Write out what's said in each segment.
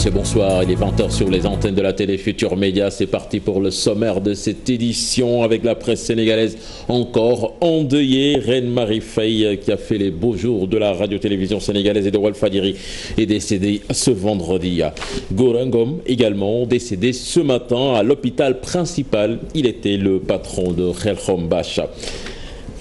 et bonsoir. Il est 20h sur les antennes de la télé Futur Média. C'est parti pour le sommaire de cette édition avec la presse sénégalaise encore endeuillée. Reine Marie Faye, qui a fait les beaux jours de la radio-télévision sénégalaise et de Walfadjri, est décédée ce vendredi. Gora Ngom également décédé ce matin à l'hôpital principal. Il était le patron de Khelcom Bache.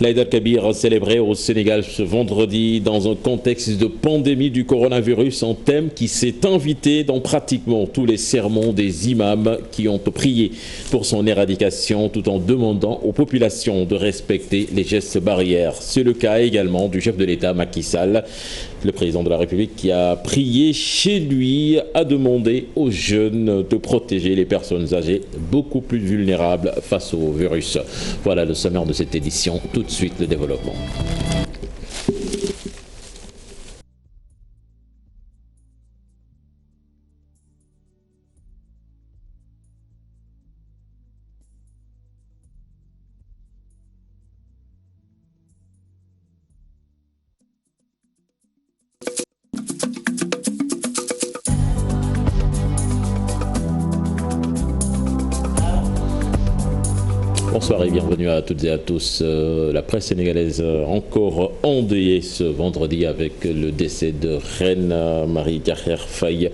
L'Aïd el-Kabir célébré au Sénégal ce vendredi dans un contexte de pandémie du coronavirus, un thème qui s'est invité dans pratiquement tous les sermons des imams qui ont prié pour son éradication tout en demandant aux populations de respecter les gestes barrières. C'est le cas également du chef de l'État Macky Sall. Le président de la République qui a prié chez lui a demandé aux jeunes de protéger les personnes âgées beaucoup plus vulnérables face au virus. Voilà le sommaire de cette édition. Tout de suite le développement. Bonsoir et bienvenue à toutes et à tous. La presse sénégalaise encore endeuillée ce vendredi avec le décès de Reine Marie Faye,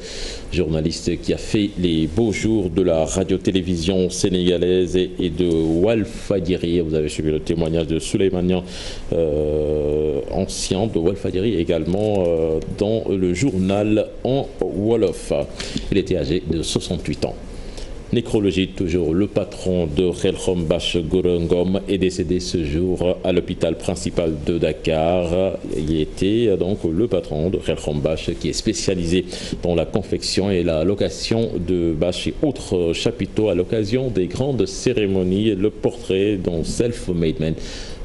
journaliste qui a fait les beaux jours de la radio-télévision sénégalaise et de Walfadjri. Vous avez suivi le témoignage de Souleymane ancien de Walfadjri également dans le journal en Wolof. Il était âgé de 68 ans. Nécrologie toujours, le patron de Khelcom Bache, Gora Ngom, est décédé ce jour à l'hôpital principal de Dakar. Il était donc le patron de Khelcom Bache qui est spécialisé dans la confection et la location de bâches et autres chapiteaux à l'occasion des grandes cérémonies. Le portrait d'un self-made man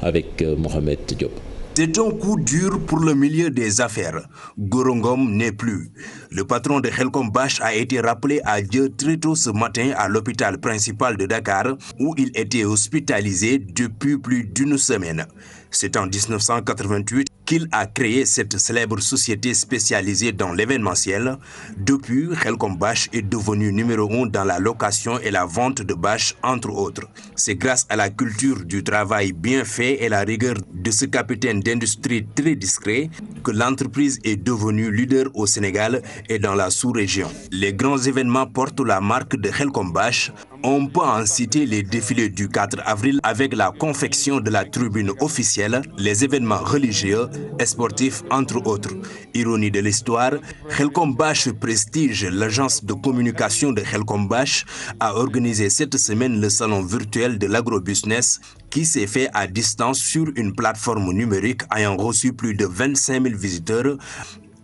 avec Mohamed Diop. C'est un coup dur pour le milieu des affaires. Gora Ngom n'est plus. Le patron de Khelcom Bache a été rappelé à Dieu très tôt ce matin à l'hôpital principal de Dakar où il était hospitalisé depuis plus d'une semaine. C'est en 1988 qu'il a créé cette célèbre société spécialisée dans l'événementiel. Depuis, Khelcom Bache est devenu numéro 1 dans la location et la vente de bâches, entre autres. C'est grâce à la culture du travail bien fait et la rigueur de ce capitaine d'industrie très discret que l'entreprise est devenue leader au Sénégal et dans la sous-région. Les grands événements portent la marque de Khelcom Bache. On peut en citer les défilés du 4 avril avec la confection de la tribune officielle, les événements religieux et sportifs entre autres. Ironie de l'histoire, Khelcom Bache Prestige, l'agence de communication de Khelcom Bache, a organisé cette semaine le salon virtuel de l'agrobusiness qui s'est fait à distance sur une plateforme numérique ayant reçu plus de 25 000 visiteurs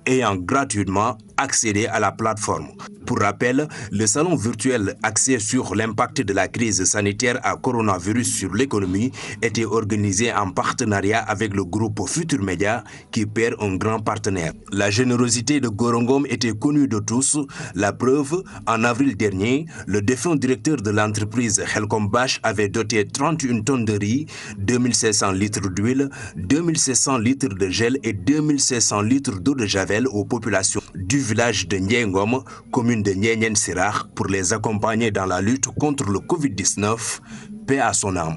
ayant gratuitement accédé à la plateforme. Pour rappel, le salon virtuel axé sur l'impact de la crise sanitaire à coronavirus sur l'économie était organisé en partenariat avec le groupe Futur Média qui perd un grand partenaire. La générosité de Gora Ngom était connue de tous. La preuve, en avril dernier, le défunt directeur de l'entreprise Khelcom Bache avait doté 31 tonnes de riz, 2500 litres d'huile, 2600 litres de gel et 2600 litres d'eau de javel aux populations du village de Ndiengom, commune de Ndiéniène Sirakh, pour les accompagner dans la lutte contre le Covid-19. Paix à son âme.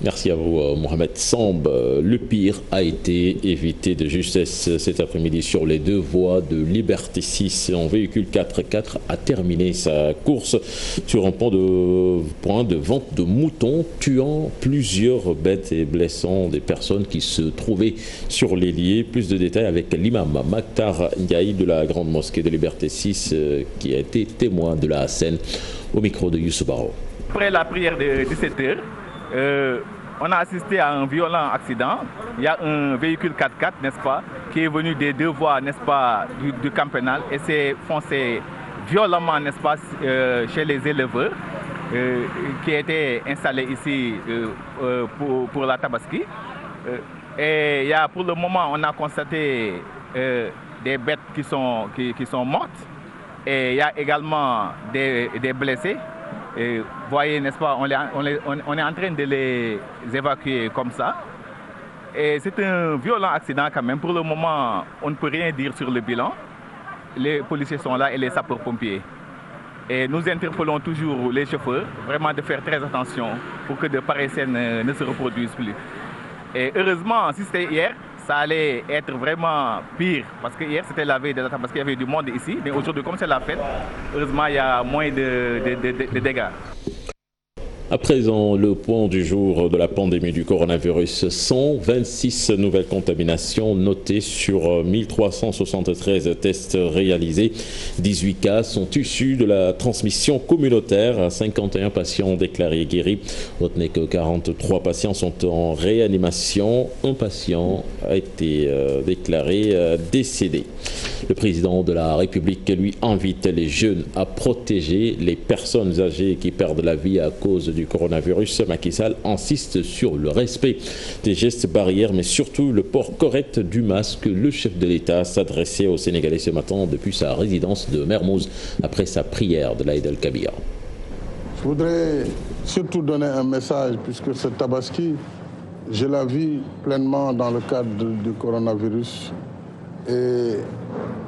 Merci à vous, Mohamed Samb. Le pire a été évité de justesse cet après-midi sur les deux voies de Liberté 6. Un véhicule 4x4 a terminé sa course sur un point de vente de moutons, tuant plusieurs bêtes et blessant des personnes qui se trouvaient sur les lieux. Plus de détails avec l'imam Maktar Ndiaye de la Grande Mosquée de Liberté 6 qui a été témoin de la scène au micro de Youssou Baro. Après la prière de 17h, on a assisté à un violent accident. Il y a un véhicule 4x4, n'est-ce pas, qui est venu des deux voies, n'est-ce pas, du camp pénal et s'est foncé violemment, n'est-ce pas, chez les éleveurs qui étaient installés ici pour la Tabaski. Et il y a, pour le moment, on a constaté des bêtes qui sont mortes et il y a également des blessés. Et voyez, n'est-ce pas, on est en train de les évacuer comme ça. Et c'est un violent accident quand même. Pour le moment, on ne peut rien dire sur le bilan. les policiers sont là et les sapeurs-pompiers. Et nous interpellons toujours les chauffeurs, vraiment de faire très attention pour que de pareilles scènes ne se reproduisent plus. Et heureusement, si c'était hier, ça allait être vraiment pire, parce que hier c'était la veille de l'attaque, parce qu'il y avait du monde ici, mais aujourd'hui, comme c'est la fête, heureusement il y a moins de dégâts. À présent, le point du jour de la pandémie du coronavirus. 126 nouvelles contaminations notées sur 1373 tests réalisés. 18 cas sont issus de la transmission communautaire. 51 patients déclarés guéris. Retenez que 43 patients sont en réanimation. Un patient a été déclaré décédé. Le président de la République, lui, invite les jeunes à protéger les personnes âgées qui perdent la vie à cause du coronavirus. Macky Sall insiste sur le respect des gestes barrières, mais surtout le port correct du masque. Le chef de l'État s'adressait aux Sénégalais ce matin depuis sa résidence de Mermoz après sa prière de l'Aïd el-Kabir. Je voudrais surtout donner un message, puisque ce Tabaski, je la vis pleinement dans le cadre du coronavirus. Et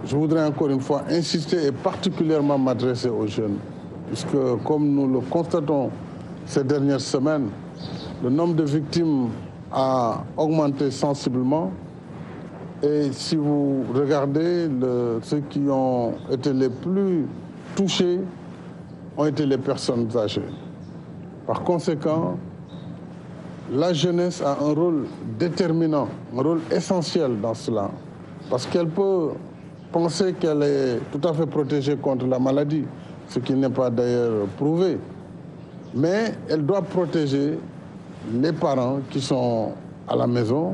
je voudrais encore une fois insister et particulièrement m'adresser aux jeunes, puisque comme nous le constatons ces dernières semaines, le nombre de victimes a augmenté sensiblement. Et si vous regardez, ceux qui ont été les plus touchés ont été les personnes âgées. Par conséquent, la jeunesse a un rôle déterminant, un rôle essentiel dans cela. Parce qu'elle peut penser qu'elle est tout à fait protégée contre la maladie, ce qui n'est pas d'ailleurs prouvé. Mais elle doit protéger les parents qui sont à la maison,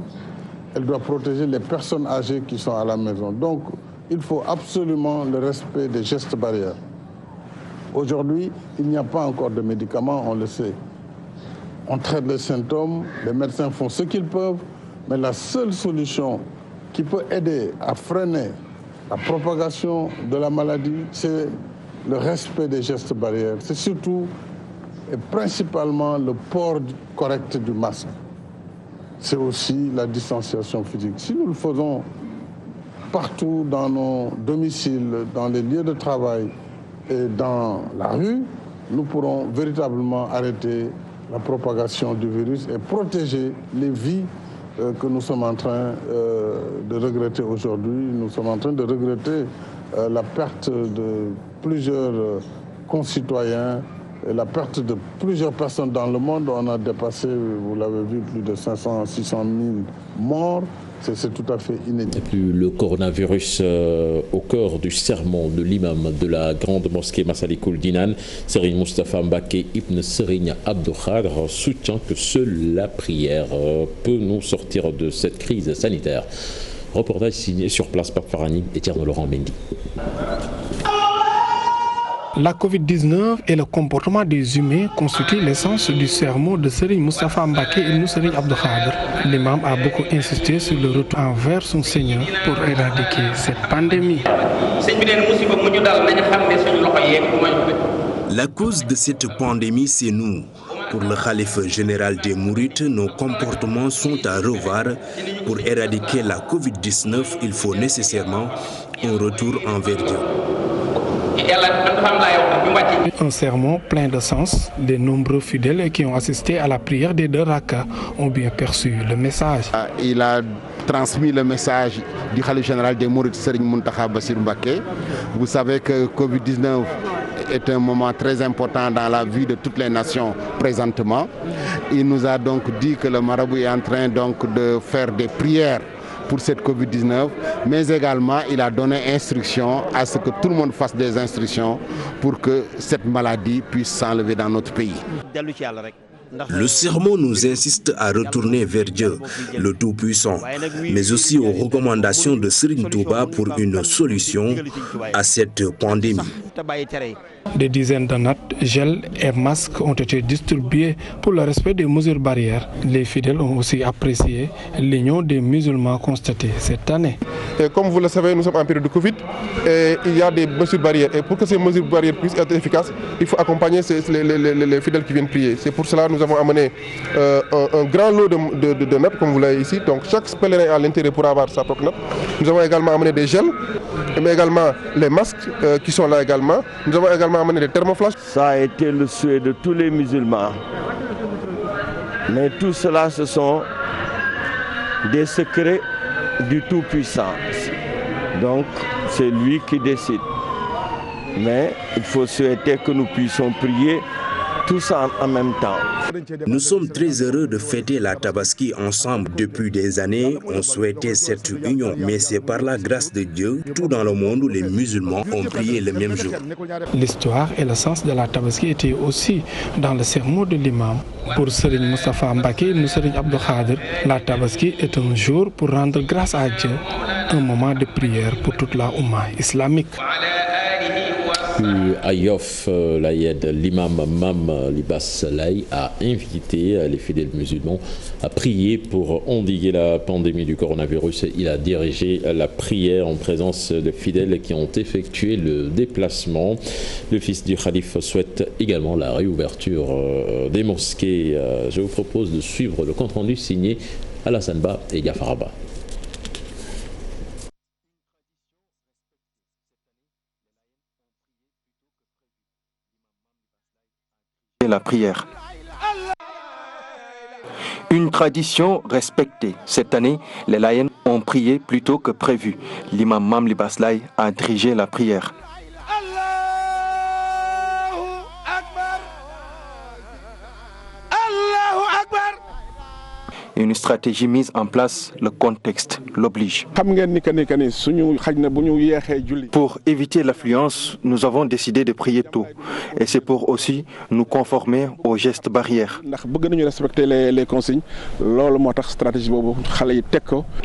elle doit protéger les personnes âgées qui sont à la maison. Donc, il faut absolument le respect des gestes barrières. Aujourd'hui, il n'y a pas encore de médicaments, on le sait. On traite les symptômes, les médecins font ce qu'ils peuvent, mais la seule solution qui peut aider à freiner la propagation de la maladie, c'est le respect des gestes barrières. C'est surtout et principalement le port correct du masque. C'est aussi la distanciation physique. Si nous le faisons partout dans nos domiciles, dans les lieux de travail et dans la rue, nous pourrons véritablement arrêter la propagation du virus et protéger les vies que nous sommes en train de regretter aujourd'hui. Nous sommes en train de regretter la perte de plusieurs concitoyens et la perte de plusieurs personnes dans le monde. On a dépassé, vous l'avez vu, plus de 500 à 600 000 morts. C'est tout à fait inédit. Et puis le coronavirus au cœur du sermon de l'imam de la grande mosquée Massalikul Jinan, Serigne Moustapha Mbacké Ibn Serigne Abdou Khadre, soutient que seule la prière peut nous sortir de cette crise sanitaire. Reportage signé sur place par Farani et Thierno Laurent Mendy. La Covid-19 et le comportement des humains constituent l'essence du sermon de Serigne Moustapha Mbacké Ibn Serigne Abdou Khadre. L'imam a beaucoup insisté sur le retour envers son Seigneur pour éradiquer cette pandémie. La cause de cette pandémie, c'est nous. Pour le khalife général des Mourites, nos comportements sont à revoir. Pour éradiquer la Covid-19, il faut nécessairement un retour envers Dieu. Un sermon plein de sens. Les nombreux fidèles qui ont assisté à la prière des 2 rakas ont bien perçu le message. Il a transmis le message du khalife général des Mourides, Serigne Mountakha Bassirou Mbacké. Vous savez que Covid-19 est un moment très important dans la vie de toutes les nations présentement. Il nous a donc dit que le marabout est en train donc de faire des prières pour cette Covid-19, mais également il a donné instruction à ce que tout le monde fasse des instructions pour que cette maladie puisse s'enlever dans notre pays. Le sermon nous insiste à retourner vers Dieu, le Tout-Puissant, mais aussi aux recommandations de Serigne Touba pour une solution à cette pandémie. Des dizaines de nattes, gels et masques ont été distribués pour le respect des mesures barrières. Les fidèles ont aussi apprécié l'union des musulmans constatée cette année. Et comme vous le savez, nous sommes en période de Covid et il y a des mesures barrières. Et pour que ces mesures barrières puissent être efficaces, il faut accompagner les fidèles qui viennent prier. C'est pour cela que nous avons amené un grand lot de nattes, comme vous l'avez ici. Donc chaque pèlerin à l'intérieur pour avoir sa propre natte. Nous avons également amené des gels, mais également les masques qui sont là également. Nous avons également amené des thermoflash. Ça a été le souhait de tous les musulmans. Mais tout cela, ce sont des secrets du Tout-Puissant. Donc, c'est lui qui décide. Mais il faut souhaiter que nous puissions prier tous en même temps. Nous sommes très heureux de fêter la Tabaski ensemble. Depuis des années, on souhaitait cette union. Mais c'est par la grâce de Dieu, tout dans le monde où les musulmans ont prié le même jour. L'histoire et le sens de la Tabaski étaient aussi dans le sermon de l'imam. Pour Serigne Moustapha Mbacké et Serigne Abdou Khader, la Tabaski est un jour pour rendre grâce à Dieu, un moment de prière pour toute la Oumma islamique. À Yoff, l'imam Mame Libas Laye a invité les fidèles musulmans à prier pour endiguer la pandémie du coronavirus. Il a dirigé la prière en présence de fidèles qui ont effectué le déplacement. Le fils du Khalif souhaite également la réouverture des mosquées. Je vous propose de suivre le compte-rendu signé Alassane Ba et Gafaraba. La prière. Une tradition respectée. Cette année, les Layènes ont prié plus tôt que prévu. L'imam Mame Libas Laye a dirigé la prière. Une stratégie mise en place, le contexte l'oblige. Pour éviter l'affluence, nous avons décidé de prier tôt. Et c'est pour aussi nous conformer aux gestes barrières.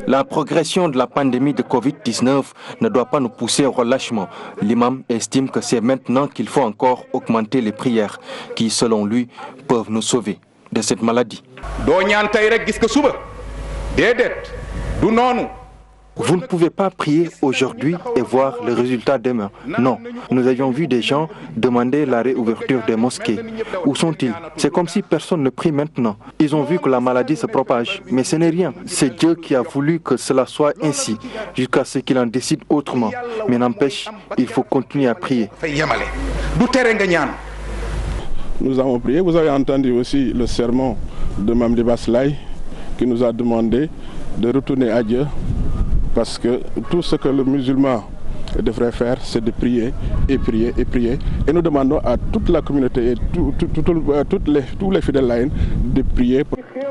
La progression de la pandémie de Covid-19 ne doit pas nous pousser au relâchement. L'imam estime que c'est maintenant qu'il faut encore augmenter les prières qui, selon lui, peuvent nous sauver de cette maladie. Vous ne pouvez pas prier aujourd'hui et voir le résultat demain. Non, nous avions vu des gens demander la réouverture des mosquées. Où sont-ils? C'est comme si personne ne prie maintenant. Ils ont vu que la maladie se propage, mais ce n'est rien. C'est Dieu qui a voulu que cela soit ainsi, jusqu'à ce qu'il en décide autrement. Mais n'empêche, il faut continuer à prier. Nous avons prié. Vous avez entendu aussi le sermon de Mame Libas Laye qui nous a demandé de retourner à Dieu parce que tout ce que le musulman devrait faire, c'est de prier et prier et prier. Et nous demandons à toute la communauté et tous les fidèles laïens de prier.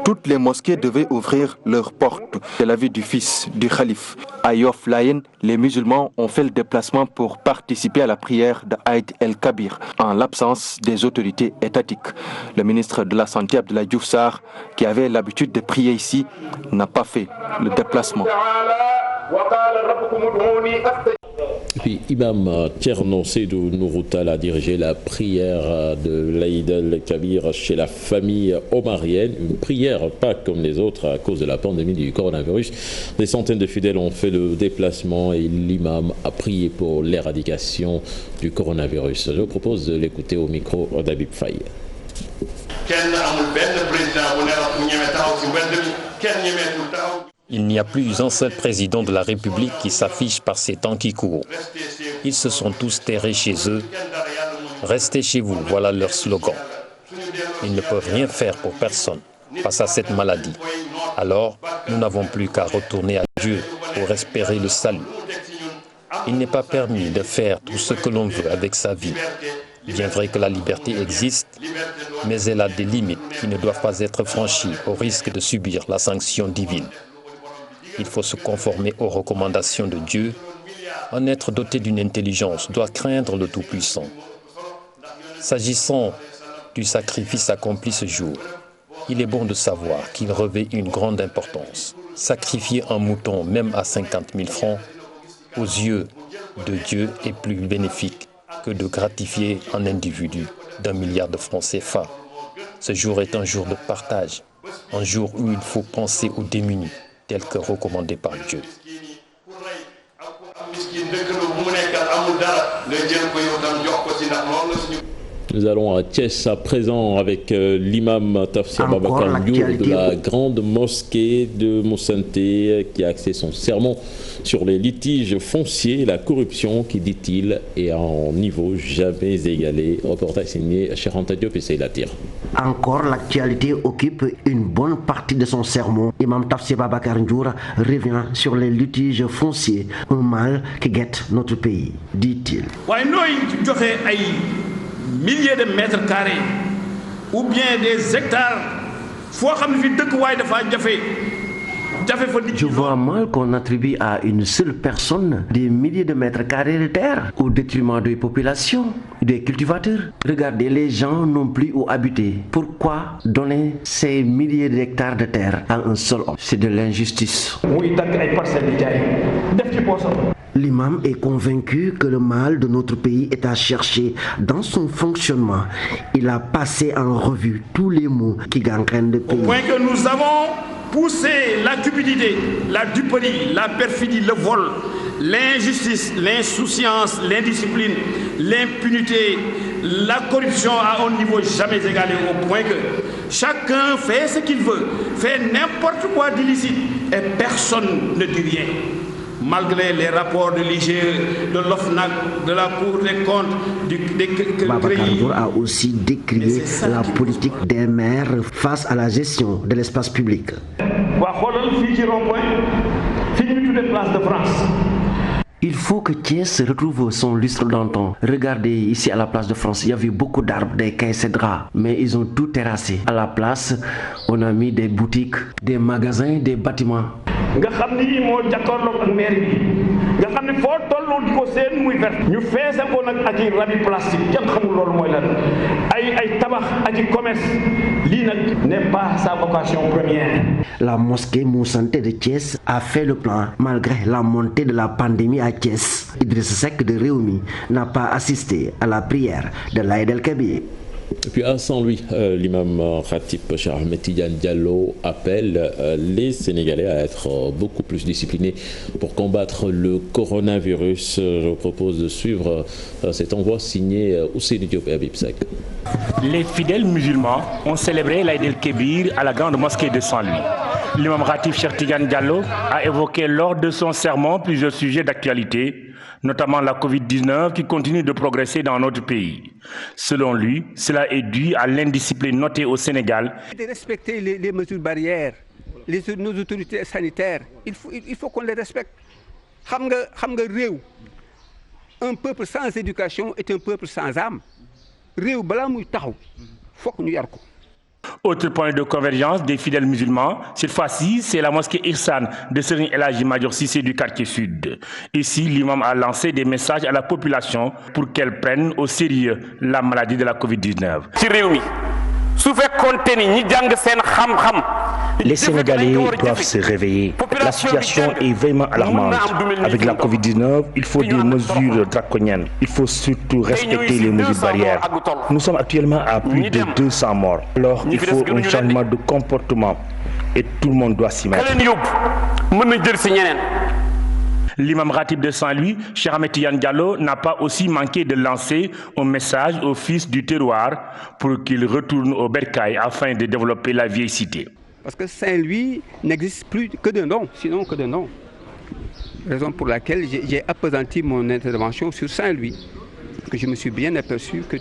Toutes les mosquées devaient ouvrir leurs portes. C'est l'avis du fils du Khalif. À Yoff Layen, les musulmans ont fait le déplacement pour participer à la prière d'Aïd el-Kabir, en l'absence des autorités étatiques. Le ministre de la Santé, Abdoulaye Diouf Sarr, qui avait l'habitude de prier ici, n'a pas fait le déplacement. Et puis Imam Thierno Seydou Nouroutal a dirigé la prière de l'Aïd el-Kabir chez la famille omarienne. Une prière pas comme les autres à cause de la pandémie du coronavirus. Des centaines de fidèles ont fait le déplacement et l'imam a prié pour l'éradication du coronavirus. Je vous propose de l'écouter au micro d'Habib Faye. Il n'y a plus un seul président de la République qui s'affiche par ces temps qui courent. Ils se sont tous terrés chez eux. Restez chez vous, voilà leur slogan. Ils ne peuvent rien faire pour personne face à cette maladie. Alors, nous n'avons plus qu'à retourner à Dieu pour espérer le salut. Il n'est pas permis de faire tout ce que l'on veut avec sa vie. Bien vrai que la liberté existe, mais elle a des limites qui ne doivent pas être franchies au risque de subir la sanction divine. Il faut se conformer aux recommandations de Dieu. Un être doté d'une intelligence doit craindre le Tout-Puissant. S'agissant du sacrifice accompli ce jour, il est bon de savoir qu'il revêt une grande importance. Sacrifier un mouton, même à 50 000 francs, aux yeux de Dieu est plus bénéfique que de gratifier un individu d'1 milliard de francs CFA. Ce jour est un jour de partage, un jour où il faut penser aux démunis, tel que recommandé par Dieu. Nous allons à Thiès à présent avec l'imam Tafsir Babacar Ndiour de la grande mosquée de Moussanté qui a axé son sermon sur les litiges fonciers et la corruption qui, dit-il, est à un niveau jamais égalé. Reportage signé Cheikh Anta Diop et Seyla Tir. Encore, l'actualité occupe une bonne partie de son sermon. Imam Tafsir Babacar Ndiour revient sur les litiges fonciers, un mal qui guette notre pays, dit-il. Milliers de mètres carrés ou bien des hectares. Je vois mal qu'on attribue à une seule personne des milliers de mètres carrés de terre au détriment des populations, des cultivateurs. Regardez, les gens n'ont plus où habiter. Pourquoi donner ces milliers d'hectares de terre à un seul homme? C'est de l'injustice. L'imam est convaincu que le mal de notre pays est à chercher dans son fonctionnement. Il a passé en revue tous les maux qui gangrènent le pays. Au point que nous avons poussé la cupidité, la duperie, la perfidie, le vol, l'injustice, l'insouciance, l'indiscipline, l'impunité, la corruption à un niveau jamais égalé, au point que chacun fait ce qu'il veut, fait n'importe quoi d'illicite et personne ne dit rien. Malgré les rapports de l'IGE, de l'OFNAC, de la Cour des comptes, des Babacar Ndiour a aussi décrié la politique des maires face à la gestion de l'espace public. Il faut que Thiès retrouve son lustre d'antan. Regardez ici à la place de France, il y avait beaucoup d'arbres, des quais cédras, mais ils ont tout terrassé. À la place, on a mis des boutiques, des magasins, des bâtiments. nga xam ni moo jàkkaarloog ak maire bi nga xam ne foo tolloo di ko seen muy vert ñu feese ko nag ak i rabi plastique kenn xamul loolu mooy lan ay tabax ak i commerce lii nag n'est pas sa vocation première. La mosquée Moussanté de Thiès a fait le plan malgré la montée de la pandémie à Thiès. Idriss Seck de Rewmi n'a pas assisté à la prière de l'Aïd el-Kabir. Et puis à Saint-Louis, l'imam Khatib Cheikh Ahmed Tidiane Diallo appelle les Sénégalais à être beaucoup plus disciplinés pour combattre le coronavirus. Je vous propose de suivre cet envoi signé Ousseynou Diop et Habib Seck. Les fidèles musulmans ont célébré l'Aïd el-Kébir à la grande mosquée de Saint-Louis. L'imam Khatib Cheikh Tidiane Diallo a évoqué lors de son sermon plusieurs sujets d'actualité, notamment la Covid-19 qui continue de progresser dans notre pays. Selon lui, cela est dû à l'indiscipline notée au Sénégal. De respecter les mesures barrières, nos autorités sanitaires, il faut qu'on les respecte. Un peuple sans éducation est un peuple sans âme. Autre point de convergence des fidèles musulmans, cette fois-ci, c'est la mosquée Ihsan de Serigne El Hadji Madior Cissé du quartier sud. Ici, l'imam a lancé des messages à la population pour qu'elle prenne au sérieux la maladie de la Covid-19. Les Sénégalais doivent se réveiller. La situation est vraiment alarmante. Avec la Covid-19, il faut des mesures draconiennes. Il faut surtout respecter les mesures barrières. Nous sommes actuellement à plus de 200 morts. Alors, il faut un changement de comportement et tout le monde doit s'y mettre. L'imam Khatib de Saint-Louis, Cheikh Ahmed Tidiane Diallo, n'a pas aussi manqué de lancer un message aux fils du terroir pour qu'ils retournent au bercail afin de développer la vieille cité. Parce que Saint-Louis n'existe plus que de nom, sinon que de nom. Raison pour laquelle j'ai appesanti mon intervention sur Saint-Louis. Que je me suis bien aperçu que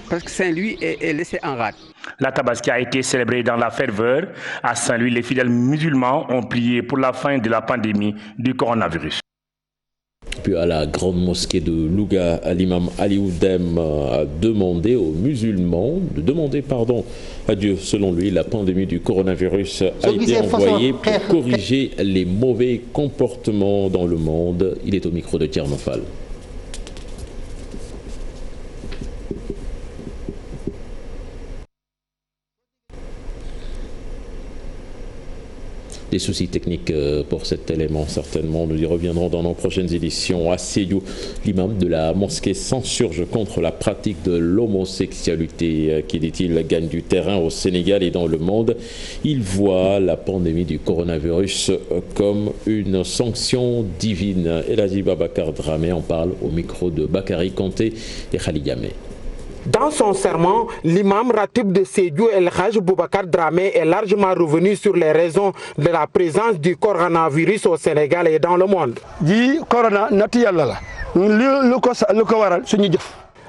parce que Saint-Louis est laissé en rade. La Tabaski a été célébrée dans la ferveur. À Saint-Louis, les fidèles musulmans ont prié pour la fin de la pandémie du coronavirus. Puis à la grande mosquée de Louga, l'imam Ali Oudem a demandé aux musulmans de demander pardon à Dieu. Selon lui, la pandémie du coronavirus a été envoyée pour corriger les mauvais comportements dans le monde. Il est au micro de Thierno Fall. Des soucis techniques pour cet élément, certainement. Nous y reviendrons dans nos prochaines éditions. À Sédhiou, l'imam de la mosquée s'insurge contre la pratique de l'homosexualité qui, dit-il, gagne du terrain au Sénégal et dans le monde. Il voit la pandémie du coronavirus comme une sanction divine. Elhadji Babacar Dramé en parle au micro de Bakary Konté et Khalid Yamé. Dans son sermon, l'imam ratib de Sédhiou Elhadji Boubacar Dramé est largement revenu sur les raisons de la présence du coronavirus au Sénégal et dans le monde.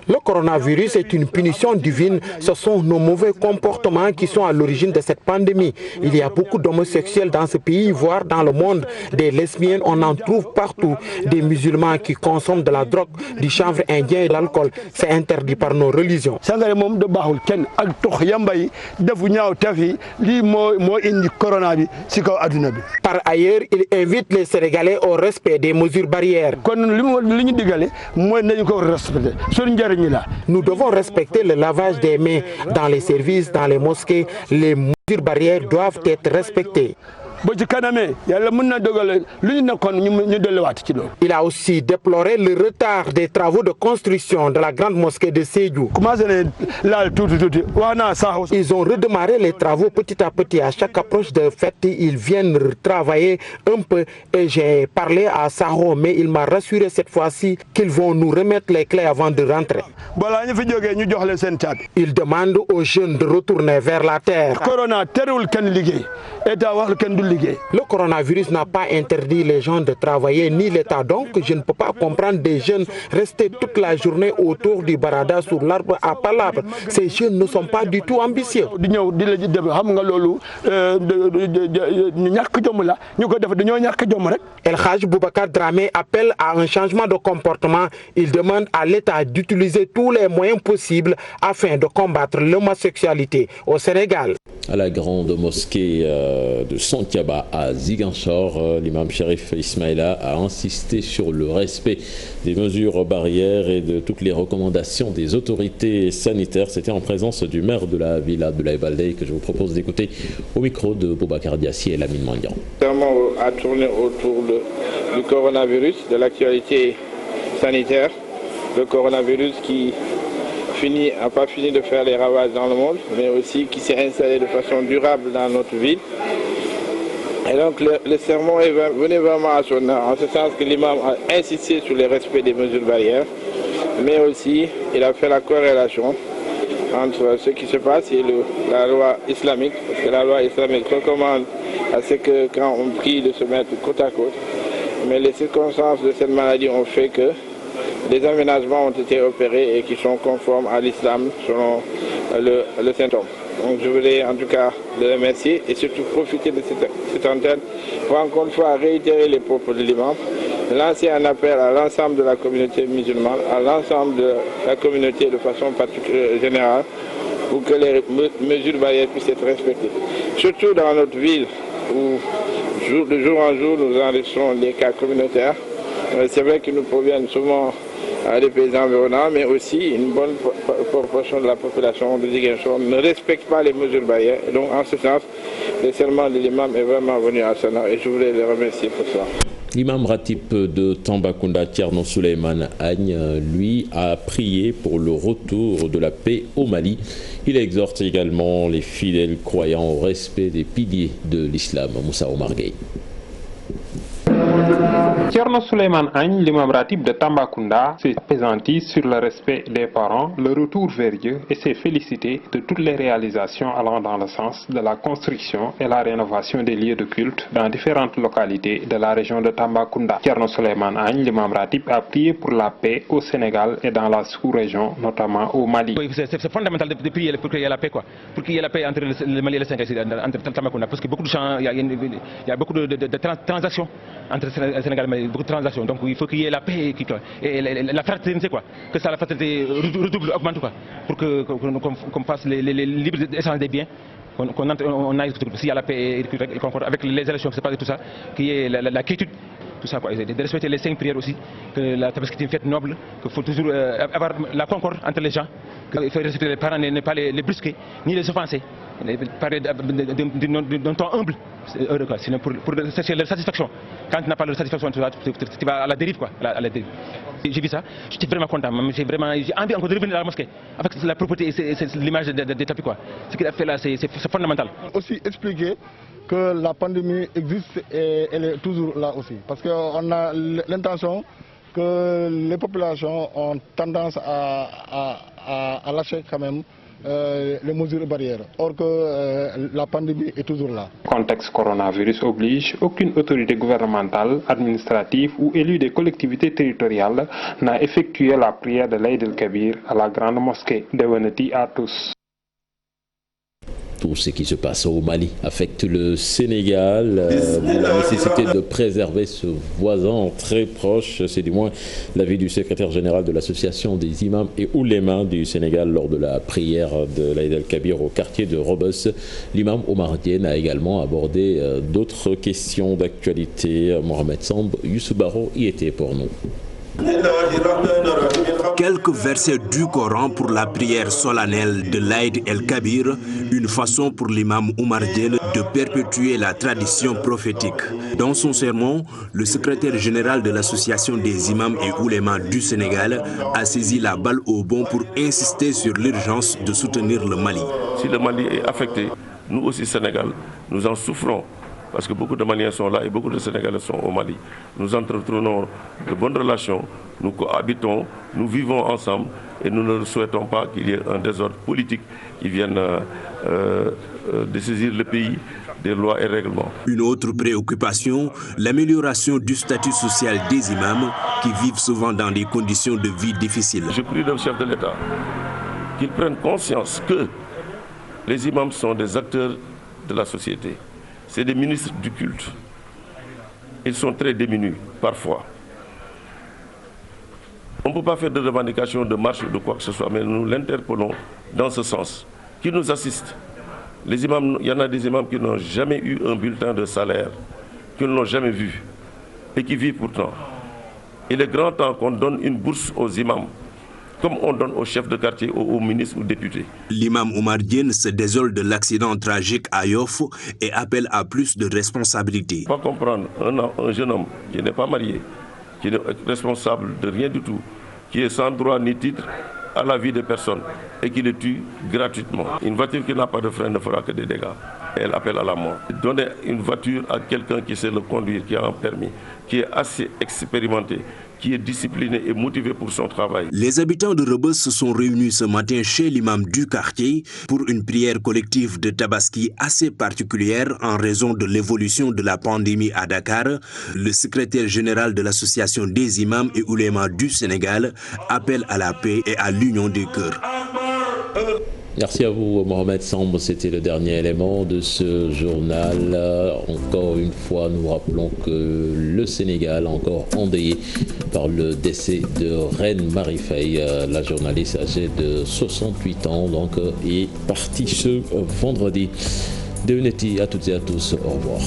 Le coronavirus est une punition divine. Ce sont nos mauvais comportements qui sont à l'origine de cette pandémie. Il y a beaucoup d'homosexuels dans ce pays, voire dans le monde. Des lesbiennes, on en trouve partout. Des musulmans qui consomment de la drogue, du chanvre indien et de l'alcool. C'est interdit par nos religions. Par ailleurs, il invite les Sénégalais au respect des mesures barrières. Nous devons respecter le lavage des mains dans les services, dans les mosquées. Les mesures barrières doivent être respectées. Il a aussi déploré le retard des travaux de construction de la grande mosquée de Sédhiou. Ils ont redémarré les travaux petit à petit. À chaque approche de fête, ils viennent travailler un peu. Et j'ai parlé à Saho, mais il m'a rassuré cette fois-ci qu'ils vont nous remettre les clés avant de rentrer. Il demande aux jeunes de retourner vers la terre. Le coronavirus n'a pas interdit les gens de travailler, ni l'État. Donc, je ne peux pas comprendre des jeunes rester toute la journée autour du barada sur l'arbre à palabres. Ces jeunes ne sont pas du tout ambitieux. Elhadji Boubacar Dramé appelle à un changement de comportement. Il demande à l'État d'utiliser tous les moyens possibles afin de combattre l'homosexualité au Sénégal. À la grande mosquée de Santiaba à Ziguinchor, l'imam Chérif Ismaïla a insisté sur le respect des mesures barrières et de toutes les recommandations des autorités sanitaires. C'était en présence du maire de la ville, Abdoulaye Baldé, que je vous propose d'écouter au micro de Boubacar Diassi et Lamine Mandian. À tourner autour du coronavirus, de l'actualité sanitaire, le coronavirus qui n'a pas fini de faire les ravages dans le monde, mais aussi qui s'est installé de façon durable dans notre ville. Et donc le sermon est venu vraiment à son heure, en ce sens que l'imam a insisté sur le respect des mesures barrières, mais aussi il a fait la corrélation entre ce qui se passe et la loi islamique, parce que la loi islamique recommande à ce que quand on prie de se mettre côte à côte, mais les circonstances de cette maladie ont fait que des aménagements ont été opérés et qui sont conformes à l'islam selon le symptôme. Donc je voulais en tout cas le remercier et surtout profiter de cette antenne pour encore une fois réitérer les propos de l'imam, lancer un appel à l'ensemble de la communauté musulmane, à l'ensemble de la communauté de façon générale, pour que les mesures barrières puissent être respectées. Surtout dans notre ville où de jour en jour nous enregistrons les cas communautaires. C'est vrai qu'ils nous proviennent souvent des pays environnants, mais aussi une bonne proportion de la population de Ziguinchor ne respecte pas les mesures barrières. Et donc, en ce sens, le serment de l'imam est vraiment venu à son heure et je voulais le remercier pour ça. L'imam ratib de Tambacounda, Thierno Souleymane Agne, lui, a prié pour le retour de la paix au Mali. Il exhorte également les fidèles croyants au respect des piliers de l'islam. Moussa Omar Gueye. Thierno Souleymane Agne, l'imam ratib de Tambacounda, s'est appesanti sur le respect des parents, le retour vers Dieu et s'est félicité de toutes les réalisations allant dans le sens de la construction et la rénovation des lieux de culte dans différentes localités de la région de Tambacounda. Thierno Souleymane Agne, l'imam ratib, a prié pour la paix au Sénégal et dans la sous-région, notamment au Mali. Oui, c'est fondamental de prier pour qu'il y ait la paix, quoi. Pour qu'il y ait la paix entre le Mali et le Sénégal, entre Tambacounda, parce que beaucoup de gens, il y a beaucoup de transactions entre le Sénégal et le Mali, beaucoup de transactions. Donc il faut qu'il y ait la paix et la fraternité, quoi. Que ça, la fraternité redouble, augmente, quoi. Pour qu'on fasse les libres échanges des biens. On aille s'il y a la paix et le confort avec les élections qui se passent et tout ça, qu'il y ait la quiétude tout ça quoi, de respecter les 5 prières aussi, que la tabaski est une fête noble, qu'il faut toujours avoir la concorde entre les gens, qu'il faut respecter les parents, ne pas les brusquer, ni les offenser, parler d'un ton humble, heureux quoi, sinon pour chercher leur satisfaction. Quand tu n'as pas leur satisfaction, tu vas à la dérive quoi, à la dérive. J'ai vu ça, j'étais vraiment content, j'ai envie encore de revenir à la mosquée, avec la propreté et l'image des tapis quoi. Ce qu'il a fait là, c'est fondamental. Aussi expliquer que la pandémie existe et elle est toujours là aussi. Parce qu'on a l'intention que les populations ont tendance à lâcher quand même les mesures barrières. Or que la pandémie est toujours là. Contexte coronavirus oblige, aucune autorité gouvernementale, administrative ou élue des collectivités territoriales n'a effectué la prière de l'Aïd el-Kabir à la grande mosquée de Weneti à tous. Tout ce qui se passe au Mali affecte le Sénégal. La nécessité de préserver ce voisin très proche, c'est du moins l'avis du secrétaire général de l'association des imams et oulémas du Sénégal lors de la prière de l'Aïd el-Kabir au quartier de Rebeuss. L'imam Omar Diène a également abordé d'autres questions d'actualité. Mohamed Samb, Youssou Baro y était pour nous. Quelques versets du Coran pour la prière solennelle de l'Aïd el-Kabir, une façon pour l'imam Omar Diène de perpétuer la tradition prophétique. Dans son sermon, le secrétaire général de l'association des imams et oulémas du Sénégal a saisi la balle au bond pour insister sur l'urgence de soutenir le Mali. Si le Mali est affecté, nous aussi Sénégal, nous en souffrons. Parce que beaucoup de Maliens sont là et beaucoup de Sénégalais sont au Mali. Nous entretenons de bonnes relations, nous cohabitons, nous vivons ensemble et nous ne souhaitons pas qu'il y ait un désordre politique qui vienne dessaisir le pays des lois et règlements. Une autre préoccupation, l'amélioration du statut social des imams qui vivent souvent dans des conditions de vie difficiles. Je prie le chef de l'État qu'il prenne conscience que les imams sont des acteurs de la société. C'est des ministres du culte. Ils sont très démunis, parfois. On ne peut pas faire de revendication de marche ou de quoi que ce soit, mais nous l'interpellons dans ce sens. Qui nous assiste. Les imams, il y en a des imams qui n'ont jamais eu un bulletin de salaire, qui ne l'ont jamais vu, et qui vivent pourtant. Il est grand temps qu'on donne une bourse aux imams, comme on donne aux chefs de quartier, aux ministres ou députés. L'imam Omar Diène se désole de l'accident tragique à Yoff et appelle à plus de responsabilité. Il faut comprendre un jeune homme qui n'est pas marié, qui n'est responsable de rien du tout, qui est sans droit ni titre à la vie de personne et qui le tue gratuitement. Une voiture qui n'a pas de frein ne fera que des dégâts. Elle appelle à la mort. Donner une voiture à quelqu'un qui sait le conduire, qui a un permis, qui est assez expérimenté, qui est discipliné et motivé pour son travail. Les habitants de Rebeuss se sont réunis ce matin chez l'imam du quartier pour une prière collective de Tabaski assez particulière en raison de l'évolution de la pandémie à Dakar. Le secrétaire général de l'association des imams et oulémas du Sénégal appelle à la paix et à l'union des cœurs. Merci à vous, Mohamed Samb. C'était le dernier élément de ce journal. Encore une fois, nous rappelons que le Sénégal, encore endeuillé par le décès de Reine Marie Faye, la journaliste âgée de 68 ans, donc, est partie ce vendredi. De Unity à toutes et à tous, au revoir.